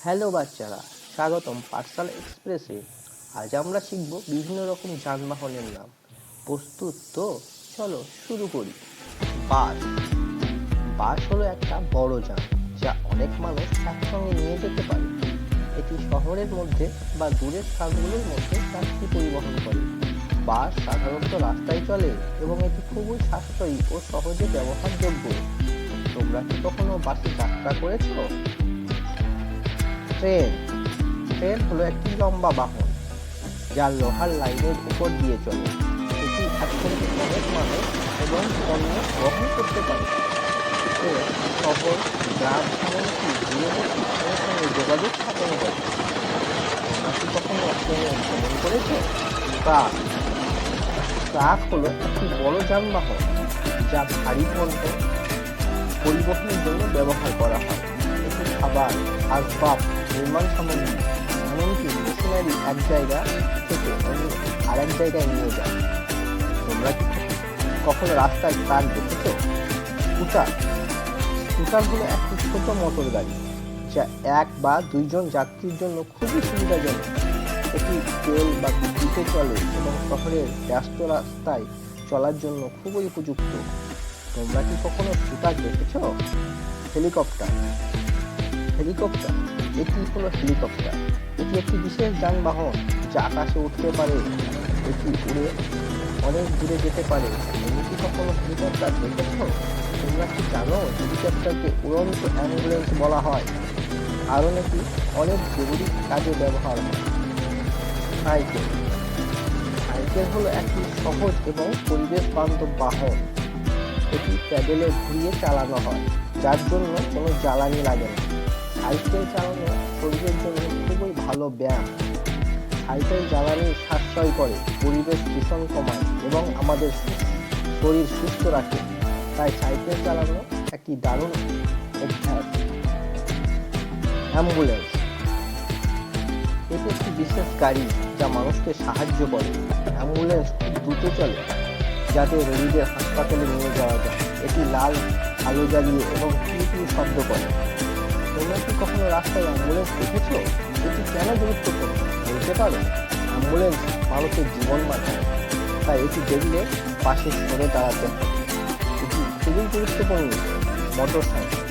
Hello বাচ্চারা, স্বাগতম পাঠশালা এক্সপ্রেসে। আজ আমরা শিখব বিভিন্ন রকম যানবাহনের নাম। প্রস্তুত তো? চলো শুরু করি। বাস। বাস হলো একটা বড় যান যা অনেক মানুষ একসঙ্গে নিয়ে যেতে পারে। এটি শহরের মধ্যে বা দূরের স্থানগুলোর মধ্যে যাত্রী পরিবহন করে। বাস সাধারণত রাস্তায় চলে এবং এটি খুবই সাশ্রয়ী ও সহজে ব্যবহারযোগ্য। তোমরা কি কখনো বাসে যাত্রা করেছো? ট্রেন। ট্রেন হলো একটি লম্বা বাহন যা লোহার লাইনের উপর দিয়ে চলে। এটি একসঙ্গে অনেক মানুষ এবং পণ্য বহন করতে পারে। ট্রেন শহর, গ্রাম এমনকি দূরবর্তী স্থানের সঙ্গে যোগাযোগ স্থাপন করে। তোমরা কি কখনো ট্রেনে ভ্রমণ করেছো? ট্রাক। ট্রাক হলো একটি বড় যানবাহন যা ভারী পণ্য পরিবহনের জন্য ব্যবহার করা হয়। এটি খাবার, আসবাব, নির্মাণ সামগ্রী এমনকি মেশিনারি এক জায়গা থেকে আরেক জায়গায় নিয়ে যায়। তোমরা কি কখনো রাস্তায় ট্রাক দেখেছো? স্কুটার। স্কুটার হলো একটি ছোট মোটর গাড়ি যা এক বা দুইজন যাত্রীর জন্য খুবই সুবিধাজনক। এটি তেল বা বিদ্যুতে চলে এবং শহরের ব্যস্ত রাস্তায় চলার জন্য খুবই উপযুক্ত। তোমরা কি কখনো স্কুটার দেখেছো? হেলিকপ্টার। হেলিকপ্টার এটি হলো হেলিকপ্টার। এটি একটি বিশেষ যানবাহন যা আকাশে উঠতে পারে। এটি উড়ে অনেক দূরে যেতে পারে। তুমি কি কখনো হেলিকপ্টার দেখেছো? তোমরা কি জানো হেলিকপ্টারকে উড়ন্ত অ্যাম্বুলেন্স বলা হয়, কারণ এটি অনেক জরুরি কাজে ব্যবহার হয়। সাইকেল। সাইকেল হলো একটি সহজ এবং পরিবেশ বান্ধব বাহন। এটি প্যাডেলে ঘুরিয়ে চালানো হয়, যার জন্য কোনো জ্বালানি লাগে না। সাইকেল চালানো শরীরের জন্য খুবই ভালো ব্যায়াম। সাইকেল জ্বালানি সাশ্রয় করে, পরিবেশ দূষণ কমায় এবং আমাদের শরীর সুস্থ রাখে। তাই সাইকেল চালানো একটি দারুণ অভ্যাস। অ্যাম্বুলেন্স। এটি একটি বিশেষ গাড়ি যা মানুষকে সাহায্য করে। অ্যাম্বুলেন্স খুব দ্রুত চলে যাতে রোগীদের হাসপাতালে নিয়ে যাওয়া যায়। এটি লাল আলো জ্বালিয়ে এবং কিউ শব্দ করে। তোমরা কি কখনো রাস্তায় অ্যাম্বুলেন্স দেখেছো? এটি কেন গুরুত্বপূর্ণ বলতে পারো? অ্যাম্বুলেন্স মানুষের জীবন বাঁচায়, তাই এটি দেখলে পাশে সরে দাঁড়াতে হয়। এটি খুবই গুরুত্বপূর্ণ। Motor cycle.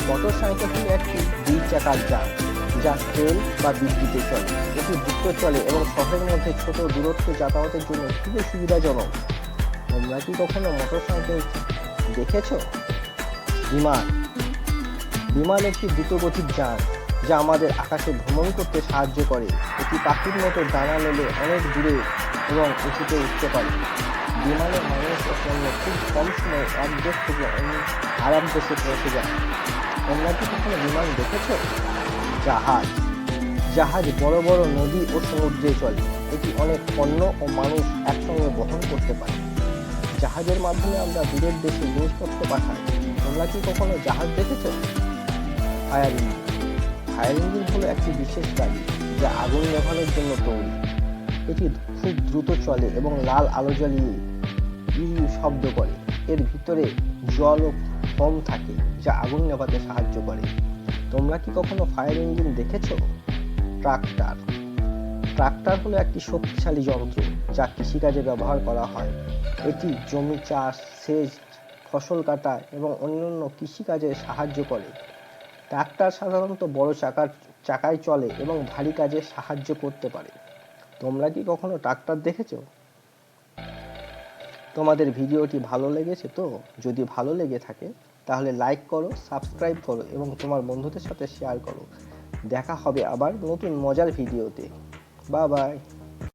মোটর সাইকেল হলো একটি দুই চাকার যান যা তেল বা বিদ্যুতে চলে। এটি দ্রুত চলে এবং শহরের মধ্যে ছোট দূরত্ব যাতায়াতের জন্য খুবই সুবিধাজনক। তোমরা কি কখনো মোটর সাইকেল দেখেছো? বিমান। বিমান একটি দ্রুতগতির যান যা আমাদের আকাশে ভ্রমণ করতে সাহায্য করে। এটি পাখির মতো ডানা মেলে অনেক দূরে এবং উঁচুতে উঠতে পারে। বিমানে মানুষ ও পণ্য খুব কম সময়ে এক দেশ থেকে আর এক দেশে পৌঁছে যায়। তোমরা কি কখনো বিমান দেখেছো? জাহাজ। জাহাজ বড় বড় নদী ও সমুদ্রে চলে। এটি অনেক পণ্য ও মানুষ একসঙ্গে বহন করতে পারে। জাহাজের মাধ্যমে আমরা দূরের দেশে জিনিসপত্র পাঠাই। তোমরা কি কখনো জাহাজ দেখেছো? Fire engine. ফায়ার ইঞ্জিন হলো একটি বিশেষ গাড়ি যা আগুন নেভানোর জন্য তৈরি। এটি খুব দ্রুত চলে এবং লাল আলো জ্বালিয়ে শব্দ করে। এর ভিতরে জল ও ফোম থাকে যা আগুন নেভাতে সাহায্য করে। তোমরা কি কখনো ফায়ার ইঞ্জিন দেখেছো? ট্রাক্টর। ট্রাক্টর হলো একটি শক্তিশালী যন্ত্র যা কৃষিকাজে ব্যবহার করা হয়। এটি জমি চাষ, সেচ, ফসল কাটা এবং অন্যান্য কৃষিকাজে সাহায্য করে। ট্রাক্টর সাধারণত বড় চাকায় চলে এবং ভারী কাজে সাহায্য করতে পারে। তোমরা কি কখনো ট্রাক্টর দেখেছো? তোমাদের ভিডিওটি ভালো লেগেছে তো? যদি ভালো লেগে থাকে তাহলে লাইক করো, সাবস্ক্রাইব করো এবং তোমার বন্ধুদের সাথে শেয়ার করো। দেখা হবে আবার নতুন মজার ভিডিওতে। Bye bye.